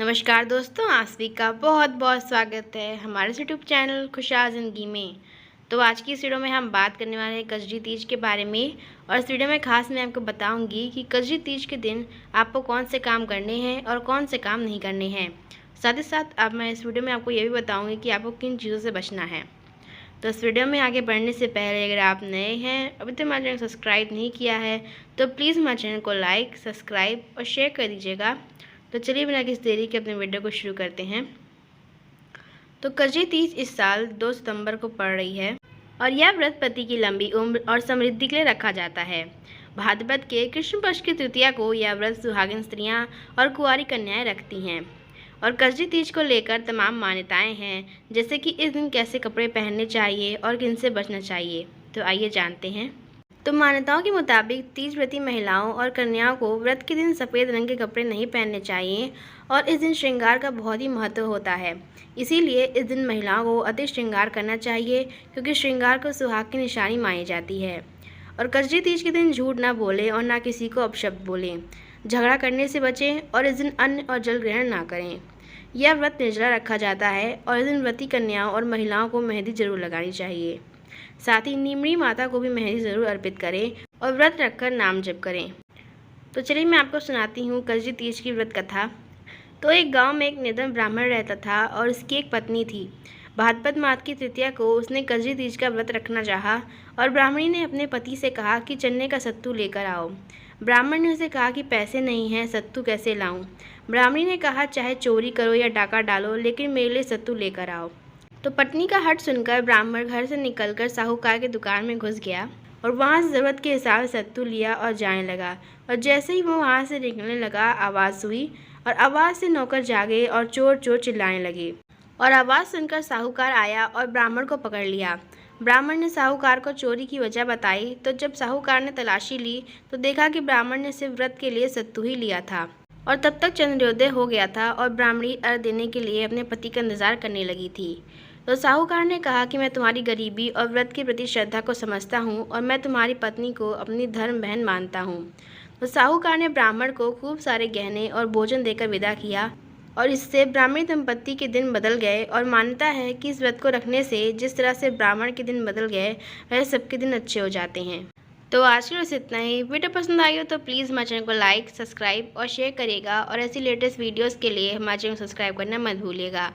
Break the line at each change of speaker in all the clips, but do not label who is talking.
नमस्कार दोस्तों, आसवी का बहुत बहुत स्वागत है हमारे यूट्यूब चैनल खुशहाल ज़िंदगी में। तो आज की इस वीडियो में हम बात करने वाले हैं कजरी तीज के बारे में। और इस वीडियो में खास मैं आपको बताऊंगी कि कजरी तीज के दिन आपको कौन से काम करने हैं और कौन से काम नहीं करने हैं। साथ ही साथ अब मैं इस वीडियो में आपको ये भी बताऊँगी कि आपको किन चीज़ों से बचना है। तो इस वीडियो में आगे बढ़ने से पहले अगर आप नए हैं, अभी तक हमारे चैनल सब्सक्राइब नहीं किया है, तो प्लीज़ हमारे चैनल को लाइक, सब्सक्राइब और शेयर कर दीजिएगा। तो चलिए बिना किसी देरी के अपने वीडियो को शुरू करते हैं। तो कजरी तीज इस साल 2 सितंबर को पड़ रही है और यह व्रत पति की लंबी उम्र और समृद्धि के लिए रखा जाता है। भाद्रपद के कृष्ण पक्ष की तृतीया को यह व्रत सुहागिन स्त्रियां और कुंवारी कन्याएं रखती हैं। और कजरी तीज को लेकर तमाम मान्यताएं हैं, जैसे कि इस दिन कैसे कपड़े पहनने चाहिए और किन से बचना चाहिए। तो आइए जानते हैं। तो मान्यताओं के मुताबिक तीज व्रती महिलाओं और कन्याओं को व्रत के दिन सफ़ेद रंग के कपड़े नहीं पहनने चाहिए और इस दिन श्रृंगार का बहुत ही महत्व होता है। इसीलिए इस दिन महिलाओं को अति श्रृंगार करना चाहिए, क्योंकि श्रृंगार को सुहाग की निशानी मानी जाती है। और कजरी तीज के दिन झूठ ना बोलें और ना किसी को अपशब्द बोलें, झगड़ा करने से बचें और इस दिन अन्न और जल ग्रहण ना करें। यह व्रत निर्जला रखा जाता है और इस दिन व्रती कन्याओं और महिलाओं को मेहंदी जरूर लगानी चाहिए। साथ ही नीमड़ी माता को भी मेहंदी जरूर अर्पित करें और व्रत रखकर नाम जप करें। तो चलिए मैं आपको सुनाती हूँ कजरी तीज की व्रत कथा। तो एक गांव में एक निर्धन ब्राह्मण रहता था और उसकी एक पत्नी थी। भाद्रपद मास की तृतीया को उसने कजरी तीज का व्रत रखना चाहा और ब्राह्मणी ने अपने पति से कहा कि चने का सत्तू लेकर आओ। ब्राह्मण ने उसे कहा कि पैसे नहीं हैं, सत्तू कैसे लाऊं। ब्राह्मणी ने कहा चाहे चोरी करो या डाका डालो, लेकिन मेरे लिए सत्तू लेकर आओ। तो पत्नी का हठ सुनकर ब्राह्मण घर से निकलकर साहूकार की दुकान में घुस गया और वहाँ से ज़रूरत के हिसाब से सत्तू लिया और जाने लगा। और जैसे ही वो वहाँ से निकलने लगा, आवाज़ हुई और आवाज़ से नौकर जागे और चोर चोर चिल्लाने लगे। और आवाज़ सुनकर साहूकार आया और ब्राह्मण को पकड़ लिया। ब्राह्मण ने साहूकार को चोरी की वजह बताई। तो जब साहूकार ने तलाशी ली तो देखा कि ब्राह्मण ने सिर्फ व्रत के लिए सत्तू ही लिया था। और तब तक चंद्रोदय हो गया था और ब्राह्मणी अर्घ देने के लिए अपने पति का इंतजार करने लगी थी। तो साहूकार ने कहा कि मैं तुम्हारी गरीबी और व्रत के प्रति श्रद्धा को समझता हूँ और मैं तुम्हारी पत्नी को अपनी धर्म बहन मानता हूँ। तो साहूकार ने ब्राह्मण को खूब सारे गहने और भोजन देकर विदा किया और इससे ब्राह्मणी दंपत्ति के दिन बदल गए। और मान्यता है कि इस व्रत को रखने से जिस तरह से ब्राह्मण के दिन बदल गए, वह सबके दिन अच्छे हो जाते हैं। तो आज के लिए इतना ही। वीडियो पसंद आई हो तो प्लीज़ हमारे चैनल को लाइक, सब्सक्राइब और शेयर करिएगा। और ऐसी लेटेस्ट वीडियोस के लिए हमारे चैनल को सब्सक्राइब करना मत भूलिएगा।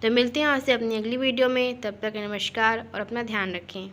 तो मिलते हैं आपसे अपनी अगली वीडियो में। तब तक नमस्कार और अपना ध्यान रखें।